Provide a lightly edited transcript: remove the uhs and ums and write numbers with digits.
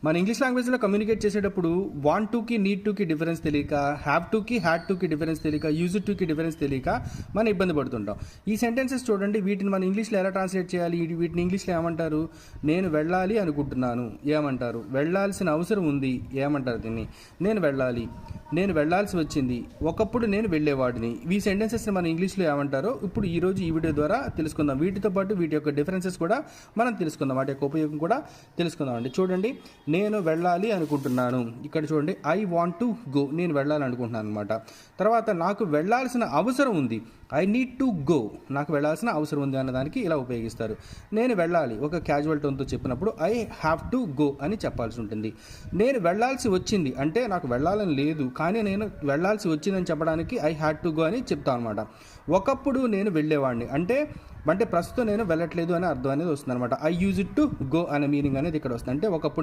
మన ఇంగ్లీష్ లాంగ్వేజ్లో కమ్యూనికేట్ చేసేటప్పుడు వాంట్ టుకి నీడ్ టుకి డిఫరెన్స్ తెలియక, హ్యావ్ టుకి హ్యాడ్ టుకి డిఫరెన్స్ తెలియక, యూజ్ టుకి డిఫరెన్స్ తెలియక మనం ఇబ్బంది పడుతుంటాం. ఈ సెంటెన్సెస్ చూడండి, వీటిని మన ఇంగ్లీష్లో ఎలా ట్రాన్స్లేట్ చేయాలి? వీటిని ఇంగ్లీష్లో ఏమంటారు? నేను వెళ్ళాలి అనుకుంటున్నాను ఏమంటారు? వెళ్ళాల్సిన అవసరం ఉంది ఏమంటారు? దీన్ని నేను వెళ్ళాలి, నేను వెళ్ళాల్సి వచ్చింది, ఒకప్పుడు నేను వెళ్ళేవాడిని. ఈ సెంటెన్సెస్ని మన ఇంగ్లీష్లో ఏమంటారో ఇప్పుడు ఈరోజు ఈ వీడియో ద్వారా తెలుసుకుందాం. వీటితో పాటు వీటి యొక్క డిఫరెన్సెస్ కూడా మనం తెలుసుకుందాం, వాటి యొక్క ఉపయోగం కూడా తెలుసుకుందాం అండి. చూడండి, నేను వెళ్ళాలి అనుకుంటున్నాను. ఇక్కడ చూడండి, ఐ వాంట్ టు గో, నేను వెళ్ళాలి అనుకుంటున్నాను అనమాట. తర్వాత నాకు వెళ్ళాల్సిన అవసరం ఉంది, ఐ నీడ్ టు గో, నాకు వెళ్ళాల్సిన అవసరం ఉంది అన్నదానికి ఇలా ఉపయోగిస్తారు. నేను వెళ్ళాలి ఒక క్యాజువల్ టోన్తో చెప్పినప్పుడు ఐ హ్యావ్ టు గో అని చెప్పాల్సి ఉంటుంది. నేను వెళ్ళాల్సి వచ్చింది అంటే నాకు వెళ్ళాలని లేదు, కానీ నేను వెళ్ళాల్సి వచ్చిందని చెప్పడానికి ఐ హ్యాడ్ టు గో అని చెప్తాను అనమాట. ఒకప్పుడు నేను వెళ్ళేవాడిని అంటే ప్రస్తుతం నేను వెళ్ళట్లేదు అనే అర్థం అనేది వస్తుంది అనమాట. I use it to go అనే మీనింగ్ అనేది ఇక్కడ వస్తుంది. అంటే ఒకప్పుడు